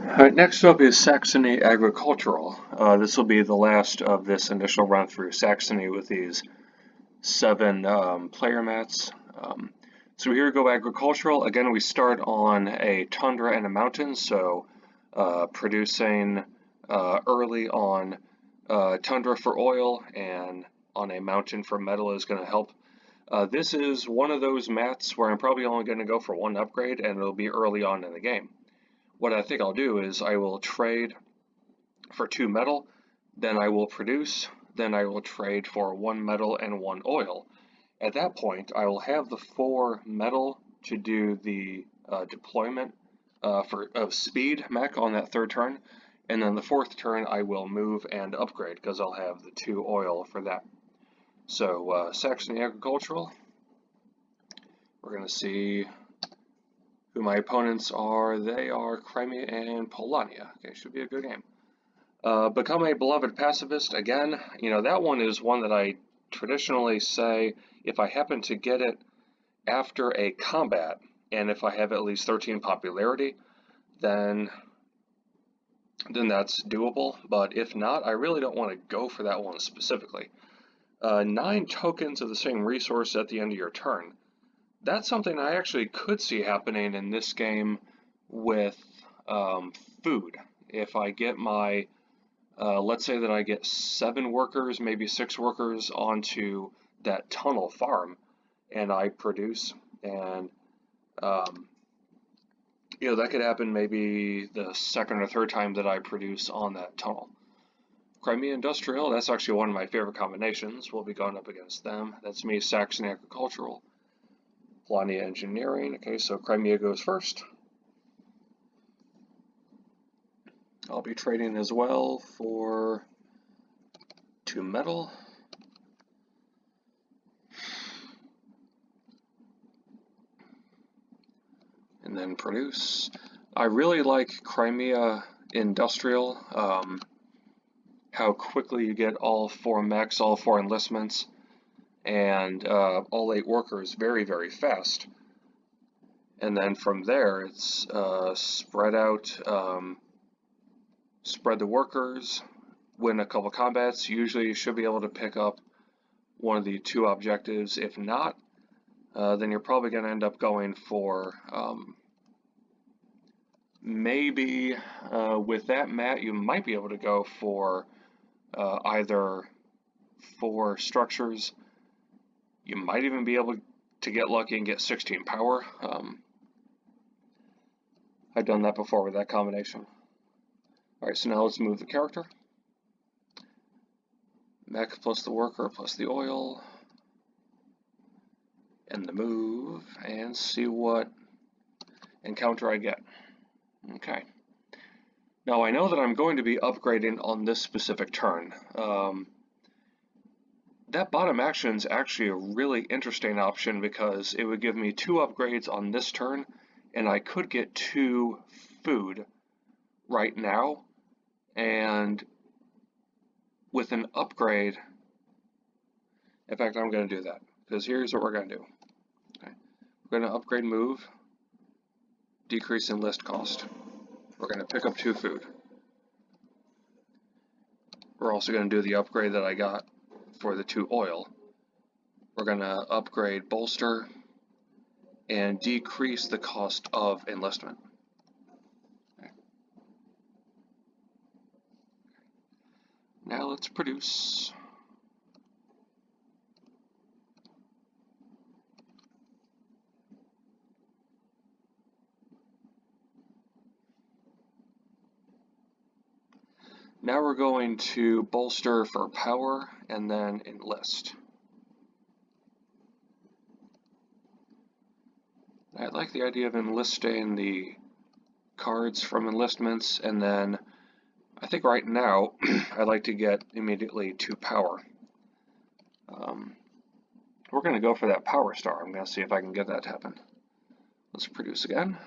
Alright, next up is Saxony Agricultural. This will be the last of this initial run through Saxony with these 7 player mats. So here we go Agricultural. Again, we start on a tundra and a mountain, so producing early on tundra for oil and on a mountain for metal is going to help. This is one of those mats where I'm probably only going to go for one upgrade, and it'll be early on in the game. What I think I'll do is I will trade for 2 metal, then I will produce, then I will trade for 1 metal and 1 oil. At that point, I will have the 4 metal to do the deployment of speed mech on that 3rd turn, and then the 4th turn I will move and upgrade because I'll have the 2 oil for that. So Saxony Agricultural, we're going to see who my opponents are. They are Crimea and Polania. Okay, should be a good game. Become a beloved pacifist. Again, you know, that one is one that I traditionally say if I happen to get it after a combat, and if I have at least 13 popularity, then that's doable. But if not, I really don't want to go for that one specifically. 9 tokens of the same resource at the end of your turn. That's something I actually could see happening in this game with food. If I get my, let's say that I get 7 workers, maybe 6 workers onto that tunnel farm, and I produce, and you know, that could happen maybe the 2nd or 3rd time that I produce on that tunnel. Crimea Industrial, that's actually one of my favorite combinations. We'll be going up against them. That's me, Saxony Agricultural. Polania Engineering. Okay, so Crimea goes first. I'll be trading as well for 2 metal. And then produce. I really like Crimea Industrial. How quickly you get all 4 mechs, all 4 enlistments, and all 8 workers very, very fast. And then from there, it's spread out, spread the workers, win a couple combats. Usually you should be able to pick up one of the 2 objectives. If not, then you're probably going to end up going for maybe with that mat, you might be able to go for either 4 structures. You might even be able to get lucky and get 16 power. I've done that before with that combination. Alright, so now let's move the character. Mech plus the worker plus the oil. And the move, and see what encounter I get. Okay. Now I know that I'm going to be upgrading on this specific turn. That bottom action is actually a really interesting option because it would give me 2 upgrades on this turn, and I could get 2 food right now, and with an upgrade, in fact, I'm going to do that, because here's what we're going to do. Okay. We're going to upgrade move, decrease enlist cost. We're going to pick up 2 food. We're also going to do the upgrade that I got for the 2 oil. We're going to upgrade bolster and decrease the cost of enlistment. Okay. Now let's produce. Now we're going to bolster for power and then enlist. I like the idea of enlisting the cards from enlistments, and then I think right now I'd like to get immediately 2 power. We're going to go for that power star. I'm going to see if I can get that to happen. Let's produce again.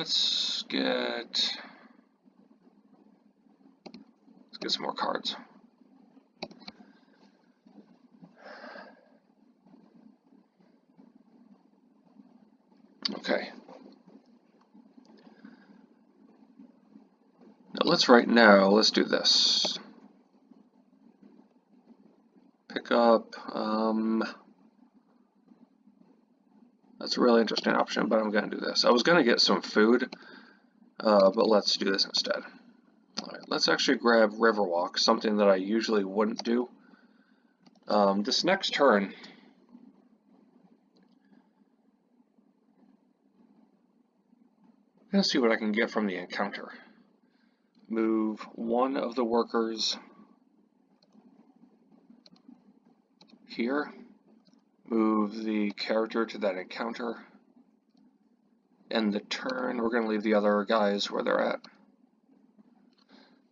let's get some more cards. Okay. Now let's do this. Pick up, that's a really interesting option, but I'm going to do this. I was going to get some food, but let's do this instead. Alright, let's actually grab Riverwalk, something that I usually wouldn't do. This next turn, I'm going to see what I can get from the encounter. Move one of the workers here. Move the character to that encounter. End the turn. We're going to leave the other guys where they're at.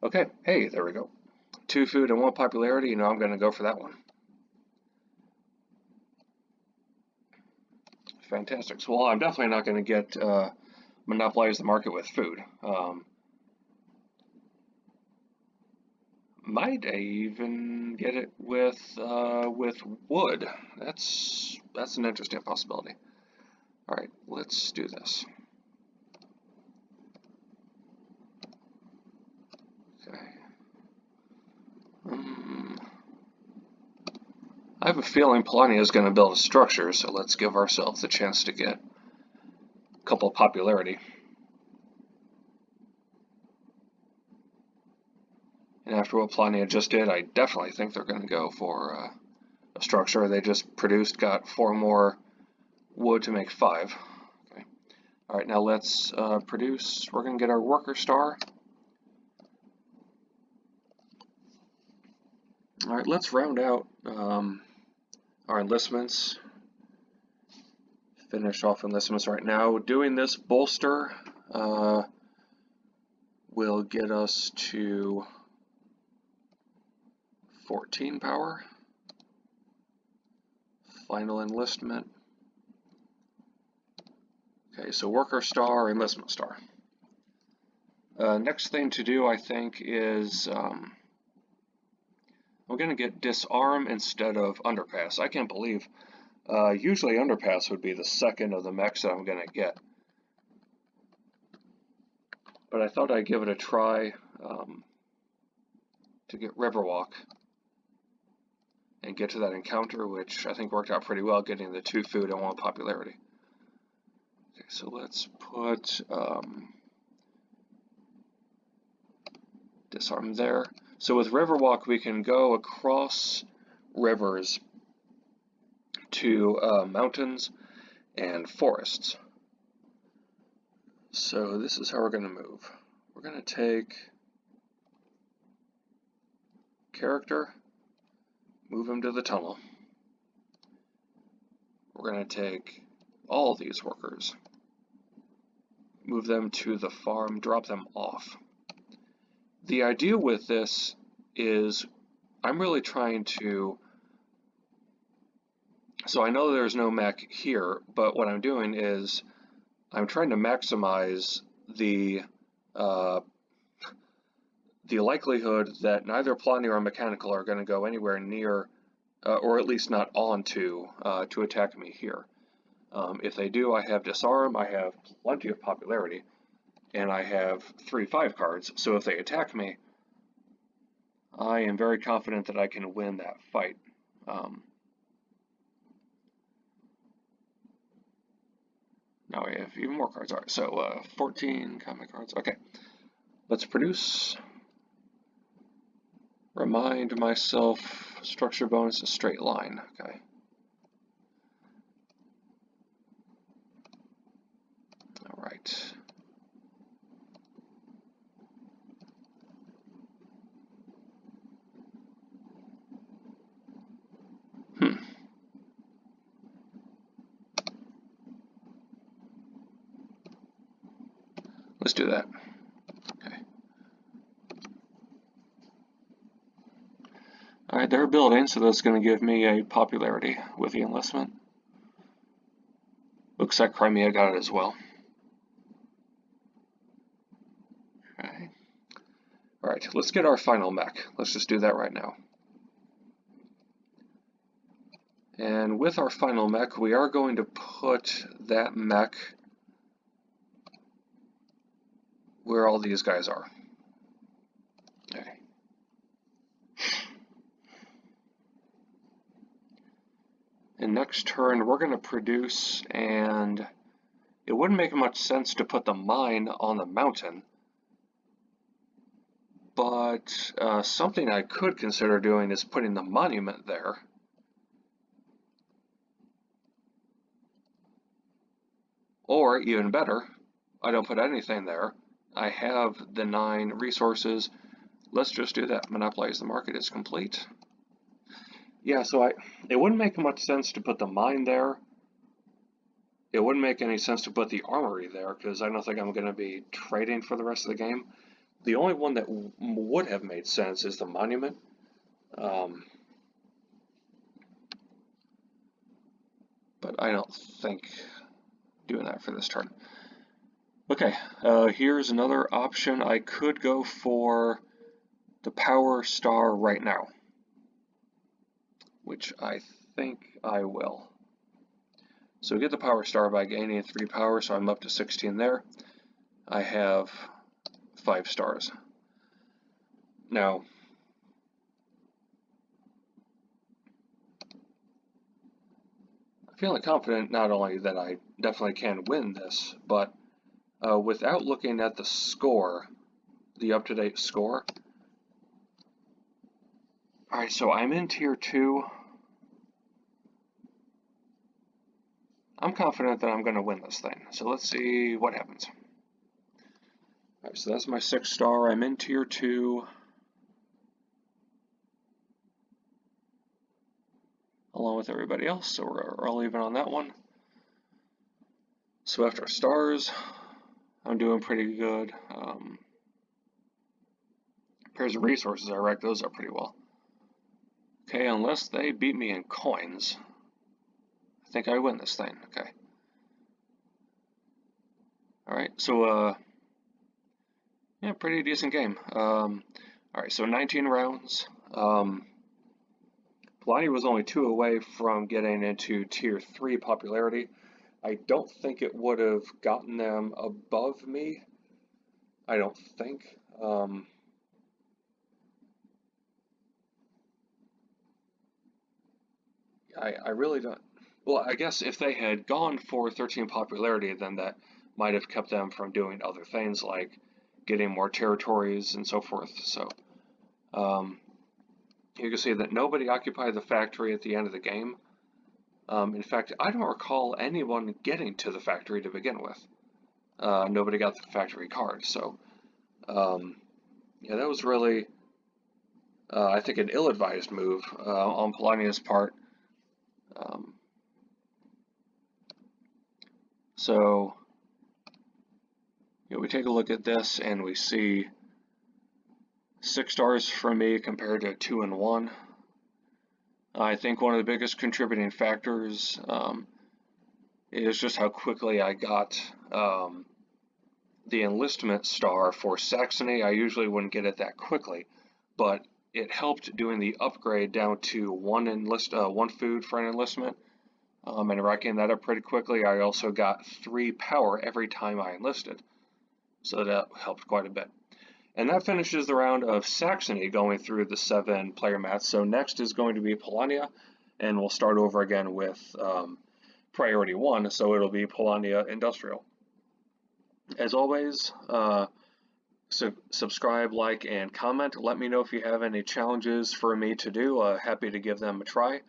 Okay, hey, there we go. 2 food and 1 popularity. You know, I'm going to go for that one. Fantastic. So, well, I'm definitely not going to get monopolize the market with food. Might I even get it with wood? That's an interesting possibility. All right, let's do this. Okay. I have a feeling Polania is going to build a structure, so let's give ourselves a chance to get a couple of popularity. And after what Polania just did, I definitely think they're going to go for a structure. They just got 4 more wood to make 5. Okay. All right, now let's produce. We're going to get our worker star. All right, let's round out our enlistments. Finish off enlistments right now. Doing this bolster will get us to 14 power. Final enlistment. Okay, so worker star, enlistment star. Next thing to do, I think, is we're going to get disarm instead of underpass. I can't believe. Usually underpass would be the second of the mechs that I'm going to get. But I thought I'd give it a try to get Riverwalk and get to that encounter, which I think worked out pretty well, getting the 2 food and 1 popularity. Okay, so let's put disarm there. So with Riverwalk, we can go across rivers to mountains and forests. So this is how we're going to move. We're going to take character, move him to the tunnel. We're going to take all these workers, move them to the farm, drop them off. The idea with this is I'm really trying to, so I know there's no mech here, but what I'm doing is I'm trying to maximize the likelihood that neither Polania or Mechanical are going to go anywhere near, or at least not onto, to attack me here. If they do, I have disarm, I have plenty of popularity, and I have 3 5 cards, so if they attack me, I am very confident that I can win that fight. Now we have even more cards. All right, so 14 comic cards. Okay, let's produce. Remind myself, structure bonus, a straight line. Okay. All right. Let's do that. Okay. All right, they're building, so that's going to give me a popularity with the enlistment. Looks like Crimea got it as well. Okay. All right, let's get our final mech. Let's just do that right now. And with our final mech, we are going to put that mech where all these guys are. Okay. And next turn, we're going to produce, and it wouldn't make much sense to put the mine on the mountain, but something I could consider doing is putting the monument there. Or, even better, I don't put anything there. I have the 9 resources. Let's just do that. Monopolize the market is complete. Yeah, so it wouldn't make much sense to put the mine there. It wouldn't make any sense to put the armory there, because I don't think I'm going to be trading for the rest of the game. The only one that would have made sense is the monument. But I don't think doing that for this turn. Okay, here's another option. I could go for the power star right now, which I think I will. So get the power star by gaining 3 power, so I'm up to 16 there. I have 5 stars. Now, I'm feeling confident not only that I definitely can win this, but without looking at the score, the up-to-date score. Alright, so I'm in tier 2. I'm confident that I'm going to win this thing. So let's see what happens. Alright, so that's my 6 star. I'm in tier 2. Along with everybody else, so we're all even on that one. So after stars, I'm doing pretty good. Pairs of resources, I racked those up pretty well. Okay, unless they beat me in coins, I think I win this thing. Okay. Alright, so yeah, pretty decent game. Alright, so 19 rounds. Polani was only 2 away from getting into tier 3 popularity. I don't think it would have gotten them above me. I don't think. I really don't. Well, I guess if they had gone for 13 popularity, then that might have kept them from doing other things like getting more territories and so forth. So you can see that nobody occupied the factory at the end of the game. In fact, I don't recall anyone getting to the factory to begin with. Nobody got the factory card. So yeah, that was really, I think, an ill-advised move on Polania's part. So, we take a look at this and we see 6 stars from me compared to 2 and 1. I think one of the biggest contributing factors is just how quickly I got the enlistment star for Saxony. I usually wouldn't get it that quickly, but it helped doing the upgrade down to 1 food for an enlistment. And racking that up pretty quickly. I also got 3 power every time I enlisted, so that helped quite a bit. And that finishes the round of Saxony going through the 7 player mats. So next is going to be Polania, and we'll start over again with priority 1, so it'll be Polania Industrial. As always, subscribe, like, and comment. Let me know if you have any challenges for me to do. Happy to give them a try.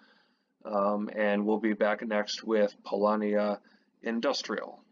And we'll be back next with Polania Industrial.